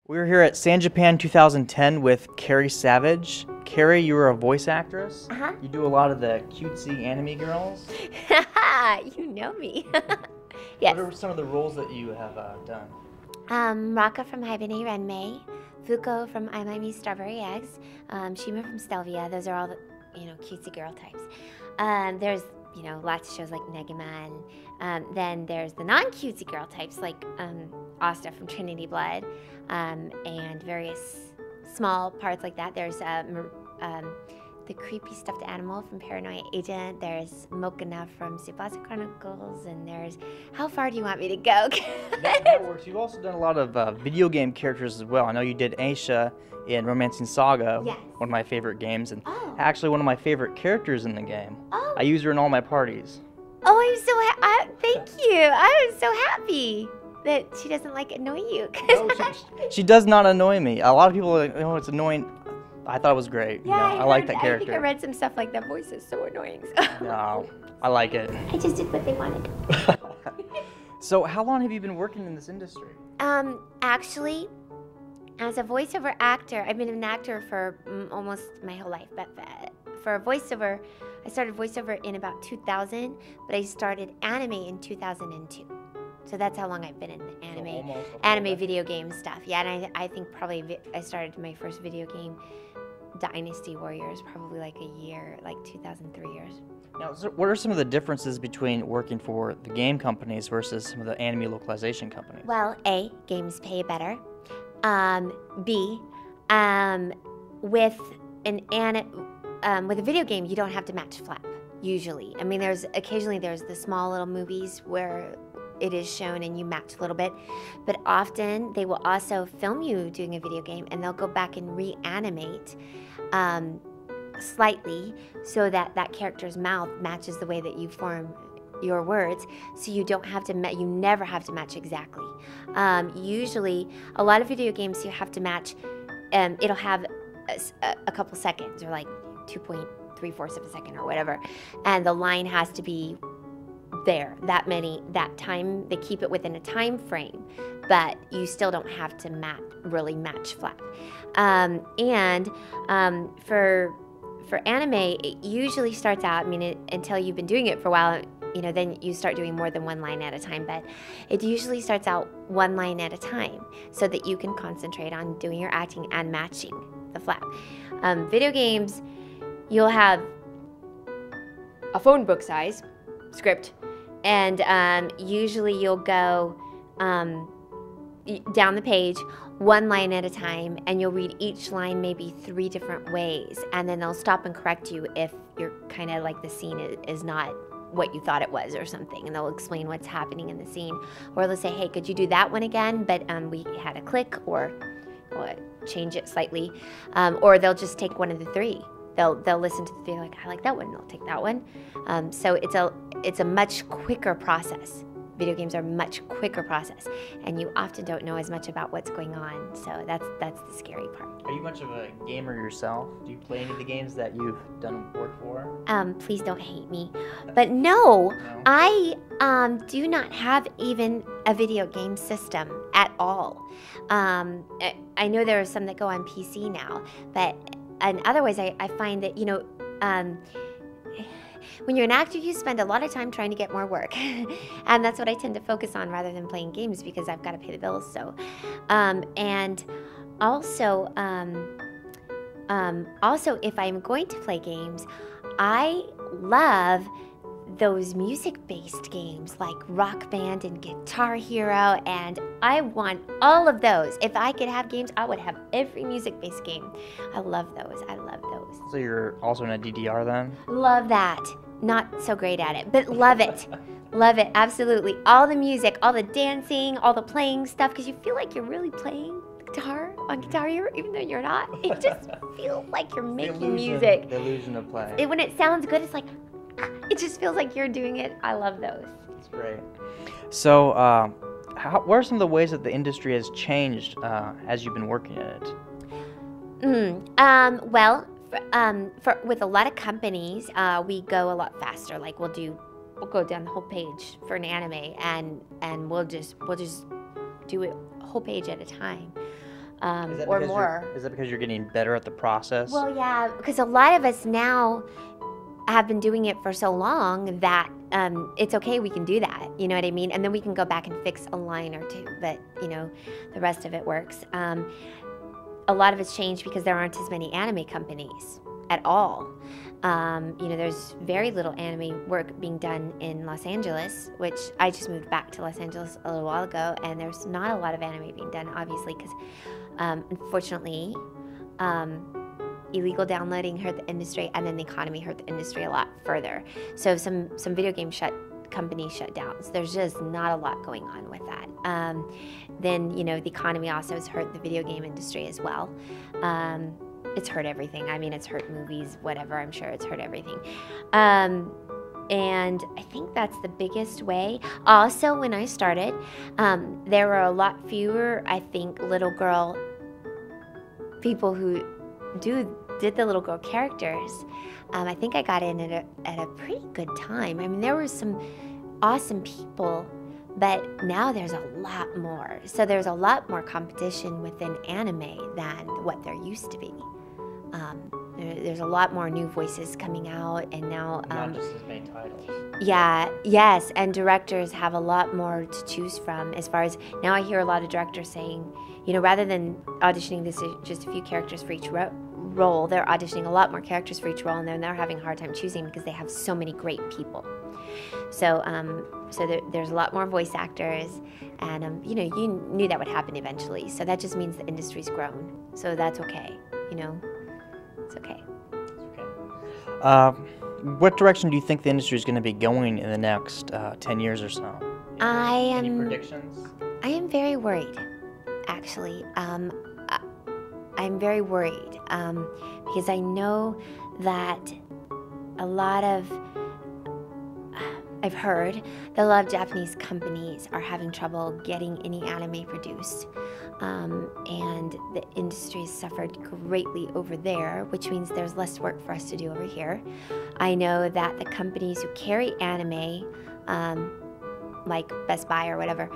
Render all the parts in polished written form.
We're here at San Japan 2010 with Carrie Savage. Carrie, you were a voice actress. Uh-huh. You do a lot of the cutesy anime girls. You know me. Yes. What are some of the roles that you have done? Raka from Haibane Renmei, Fuko from I My Me Strawberry Eggs, Shima from Stelvia. Those are all the, cutesy girl types. There's, lots of shows like Negaman. Then there's the non-cutesy girl types like Asta from Trinity Blood, and various small parts like that. There's the creepy stuffed animal from Paranoia Agent. There's Mokana from Tsubasa Chronicles, and there's how far do you want me to go? that works. You've also done a lot of video game characters as well. I know you did Aisha in Romancing Saga, Yes. one of my favorite games, and Oh. actually one of my favorite characters in the game. Oh. I use her in all my parties. Oh, I'm so thank you. I was so happy that she doesn't annoy you. No, she does not annoy me. A lot of people are like, oh, it's annoying. I thought it was great. Yeah, I like that character. I think I read some stuff like that voice is so annoying. No, I like it. I just did what they wanted. So how long have you been working in this industry? Actually, as a voiceover actor, I've been an actor for almost my whole life. But for a voiceover, I started voiceover in about 2000, but I started anime in 2002. So that's how long I've been in the anime video game stuff. Yeah, and I think probably I started my first video game, Dynasty Warriors, probably like a year, like 2003 years. Now, so what are some of the differences between working for the game companies versus some of the anime localization companies? Well, A, games pay better. B, with with a video game, you don't have to match flap, usually. I mean, occasionally there's the small little movies where it is shown and you match a little bit, but often they will also film you doing a video game and they'll go back and reanimate slightly so that that character's mouth matches the way that you form your words, so you don't have to you never have to match exactly. Usually, a lot of video games you have to match. It'll have a couple seconds, or like 2.3 of a second, or whatever, and the line has to be there that time. They keep it within a time frame, but you still don't have to really match flap. For anime, it usually starts out, until you've been doing it for a while, then you start doing more than one line at a time, but it usually starts out one line at a time so that you can concentrate on doing your acting and matching the flap. Video games, you'll have a phone book size script, and usually you'll go down the page one line at a time, and you'll read each line maybe 3 different ways, and then they'll stop and correct you if you're kind of like the scene is not what you thought it was or something, and they'll explain what's happening in the scene, or they'll say, hey, could you do that one again, but we had a click, or change it slightly, or they'll just take one of the 3. They'll listen to the 3, like, I like that one, and they'll take that one. So it's a much quicker process. Video games are a much quicker process, and you often don't know as much about what's going on. So that's the scary part. Are you much of a gamer yourself? Do you play any of the games that you've done work for? Please don't hate me, but no. No? I do not have even a video game system at all. I know there are some that go on PC now, but in other ways, I find that when you're an actor, you spend a lot of time trying to get more work, and that's what I tend to focus on rather than playing games, because I've got to pay the bills. So, and also, if I'm going to play games, I love those music-based games like Rock Band and Guitar Hero, and I want all of those. If I could have games, I would have every music-based game. I love those. So you're also in a DDR then? Love that. Not so great at it, but love it. Love it, absolutely. All the music, all the dancing, all the playing stuff, because you feel like you're really playing guitar on Guitar Hero, even though you're not. It just feels like you're making music. The illusion of playing. When it sounds good, it's like, it just feels like you're doing it. I love those. That's great. So, what are some of the ways that the industry has changed as you've been working in it? Well, with a lot of companies, we go a lot faster. Like we'll go down the whole page for an anime, and we'll just do it a whole page at a time. or more. Is that because you're getting better at the process? Well, yeah, because a lot of us now have been doing it for so long that it's okay, we can do that, you know what I mean? And then we can go back and fix a line or two, but, you know, the rest of it works. A lot of it's changed because there aren't as many anime companies at all. You know, there's very little anime work being done in Los Angeles, which I just moved back to Los Angeles a little while ago, and there's not a lot of anime being done, obviously, because unfortunately, illegal downloading hurt the industry, and then the economy hurt the industry a lot further. So some video game companies shut down. So there's just not a lot going on with that. Then, you know, the economy also has hurt the video game industry as well. It's hurt everything. I mean, it's hurt movies, whatever. I'm sure it's hurt everything. And I think that's the biggest way. Also, when I started, there were a lot fewer, I think, little girl people who did the little girl characters. I think I got in at a pretty good time. I mean, there were some awesome people, but now there's a lot more. So there's a lot more competition within anime than what there used to be. There's a lot more new voices coming out, and now not just as many titles. Yeah, yes, and directors have a lot more to choose from. As far as now, I hear a lot of directors saying, you know, rather than auditioning just a few characters for each role, they're auditioning a lot more characters for each role, and then they're having a hard time choosing because they have so many great people. So, there's a lot more voice actors, and you know, you knew that would happen eventually. So that just means the industry's grown. So that's okay. You know, it's okay. What direction do you think the industry is going to be going in the next 10 years or so? Any predictions? I am very worried, actually. I'm very worried because I know that I've heard that a lot of Japanese companies are having trouble getting any anime produced. And the industry has suffered greatly over there, which means there's less work for us to do over here. I know that the companies who carry anime, like Best Buy or whatever,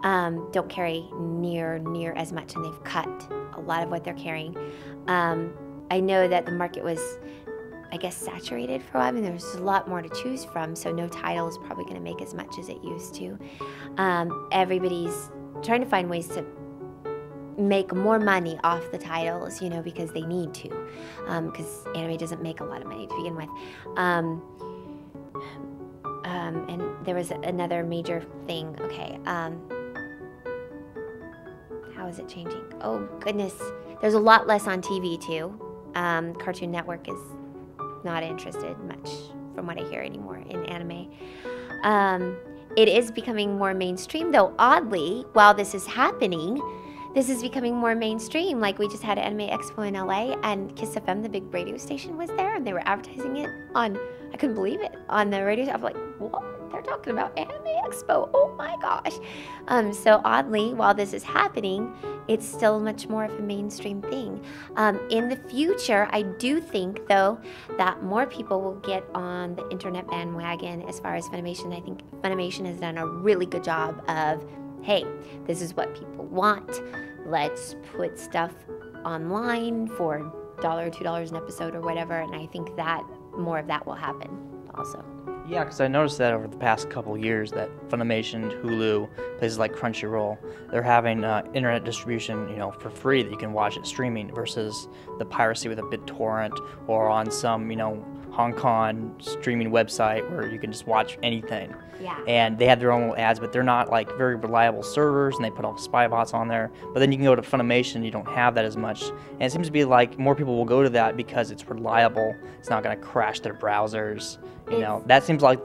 don't carry near as much, and they've cut a lot of what they're carrying. I know that the market was, I guess, saturated for a while. I mean, there's a lot more to choose from, so no title is probably going to make as much as it used to. Everybody's trying to find ways to make more money off the titles, you know, because they need to, because anime doesn't make a lot of money to begin with. And there was another major thing. Okay, how is it changing? Oh goodness, there's a lot less on TV too. Cartoon Network is not interested much, from what I hear anymore, in anime. It is becoming more mainstream, though oddly, while this is happening, this is becoming more mainstream. Like, we just had an Anime Expo in LA, and Kiss FM, the big radio station, was there, and they were advertising it on, I couldn't believe it, on the radio. I'm like, what? They're talking about Anime Expo. Oh my gosh. So oddly, while this is happening, it's still much more of a mainstream thing. In the future, I do think, though, that more people will get on the internet bandwagon as far as Funimation. I think Funimation has done a really good job of, hey, this is what people want. Let's put stuff online for $1 or $2 an episode or whatever, and I think that more of that will happen also. Yeah, because I noticed that over the past couple of years that Funimation, Hulu, places like Crunchyroll, they're having internet distribution, you know, for free that you can watch it streaming versus the piracy with a BitTorrent or on some, you know, Hong Kong streaming website where you can just watch anything. Yeah. And they have their own little ads, but they're not like very reliable servers, and they put all spy bots on there. But then you can go to Funimation, you don't have that as much. And it seems to be like more people will go to that because it's reliable. It's not going to crash their browsers. You know, that seems like,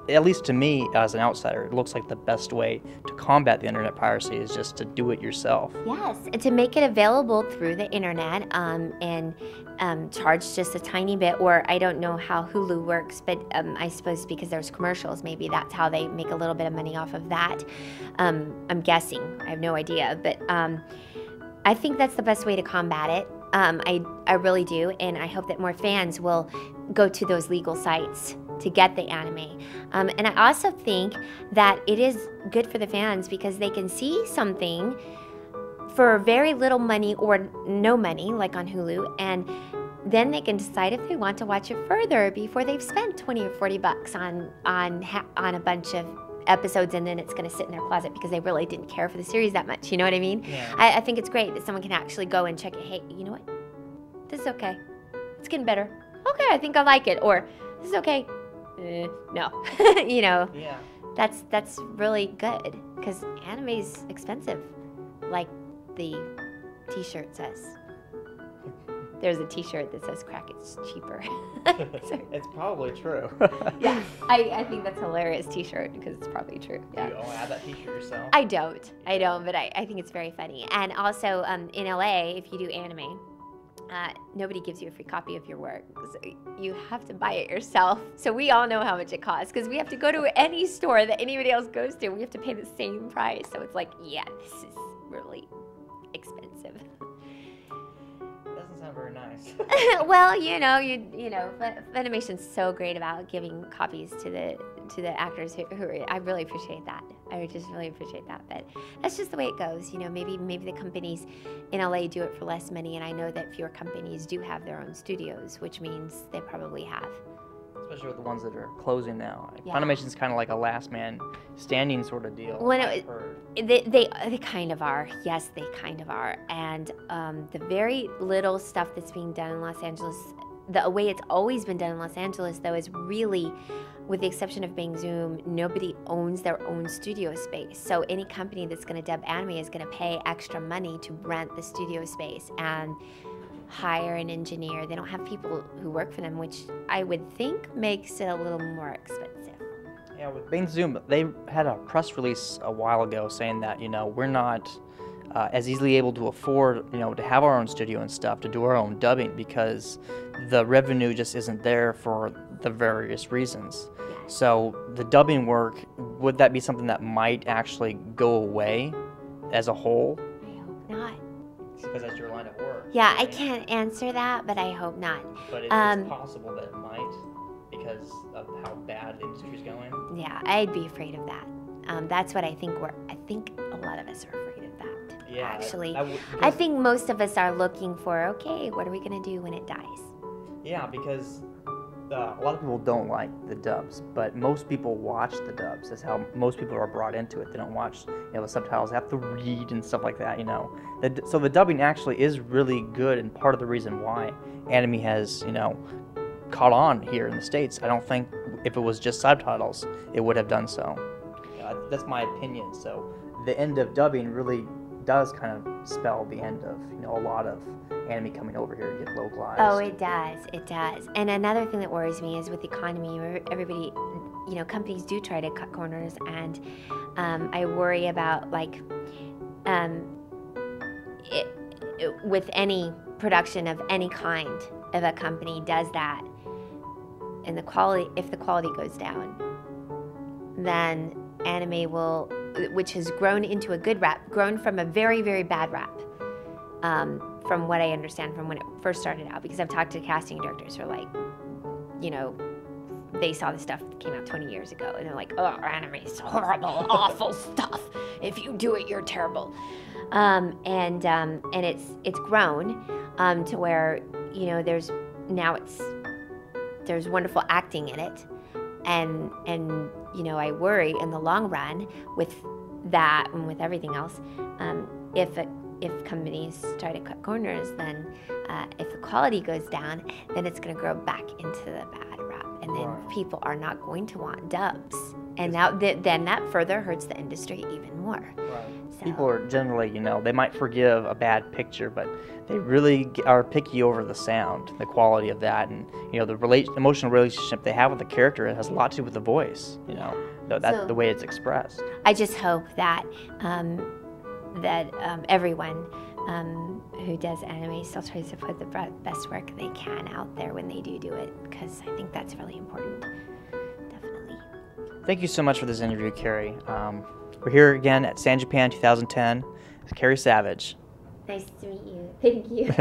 at least to me as an outsider, it looks like the best way to combat the internet piracy is just to do it yourself. Yes, and to make it available through the internet and charge just a tiny bit, or I don't know how Hulu works, but I suppose because there's commercials, maybe that's how they make a little bit of money off of that. I'm guessing. I have no idea, but I think that's the best way to combat it. I really do, and I hope that more fans will go to those legal sites to get the anime. And I also think that it is good for the fans because they can see something for very little money or no money, like on Hulu, and then they can decide if they want to watch it further before they've spent 20 or 40 bucks on a bunch of episodes, and then it's going to sit in their closet because they really didn't care for the series that much. You know what I mean? Yeah. I think it's great that someone can actually go and check it. Hey, you know what? This is okay. It's getting better. Okay, I think I like it. Or this is okay. No. You know. Yeah. That's really good because anime's expensive, like the T-shirt says. There's a T-shirt that says "Crack, it's cheaper." It's probably true. Yeah, I think that's a hilarious T-shirt because it's probably true. Yeah. You have that T-shirt yourself? I don't, but I think it's very funny. And also in LA, if you do anime, nobody gives you a free copy of your work. So you have to buy it yourself. So we all know how much it costs because we have to go to any store that anybody else goes to. We have to pay the same price. So it's like, yeah, this is really expensive. Doesn't sound very nice. Well, you know, Funimation's so great about giving copies to the actors who are, I really appreciate that. I just really appreciate that. But that's just the way it goes. You know, maybe the companies in LA do it for less money, and I know that fewer companies do have their own studios, which means they probably have. Especially with the ones that are closing now. Yeah. Funimation's kind of like a last man standing sort of deal. They kind of are. Yes, they kind of are. And the very little stuff that's being done in Los Angeles, the way it's always been done in Los Angeles, though, is really, with the exception of Bang Zoom, nobody owns their own studio space. So any company that's going to dub anime is going to pay extra money to rent the studio space and hire an engineer. They don't have people who work for them, which I would think makes it a little more expensive. Yeah, with Bang Zoom, they had a press release a while ago saying that, you know, we're not as easily able to afford, you know, to have our own studio and stuff, to do our own dubbing, because the revenue just isn't there for the various reasons. So the dubbing work, would that be something that might actually go away as a whole? I hope not. Because that's your line of work. Yeah, right? I can't answer that, but I hope not. But it's possible that it might, because of how bad the industry's going. Yeah, I'd be afraid of that. That's what I think I think a lot of us are afraid of that. Yeah, actually. I think most of us are looking for, okay, what are we going to do when it dies? Yeah, because a lot of people don't like the dubs, but most people watch the dubs. That's how most people are brought into it. They don't watch, you know, the subtitles. They have to read and stuff like that, you know. So the dubbing actually is really good, and part of the reason why anime has, you know, caught on here in the States. I don't think if it was just subtitles, it would have done so. That's my opinion. So the end of dubbing really does kind of spell the end of, you know, a lot of anime coming over here to get localized. Oh, it does. And another thing that worries me is with the economy, everybody, you know, companies do try to cut corners, and I worry about, like, with any production of any kind, if a company does that, and if the quality goes down, then anime will, which has grown into a good rap, grown from a very, very bad rap, from what I understand from when it first started out, because I've talked to casting directors who are like, you know, they saw the stuff that came out 20 years ago, and they're like, oh, anime is horrible, awful stuff. If you do it, you're terrible. And it's grown to where, you know, there's wonderful acting in it, and you know, I worry in the long run with that and with everything else, if companies try to cut corners, then if the quality goes down, then it's going to grow back into the bad rap, and then people are not going to want dubs, and then that further hurts the industry even more. Right. So. People are generally, you know, they might forgive a bad picture, but they really are picky over the sound, the quality of that, and, you know, the emotional relationship they have with the character. It has a lot to do with the voice, you know, the way it's expressed. I just hope that everyone who does anime still tries to put the best work they can out there when they do it, because I think that's really important. Definitely. Thank you so much for this interview, Carrie. We're here again at San Japan 2010 with Carrie Savage. Nice to meet you. Thank you.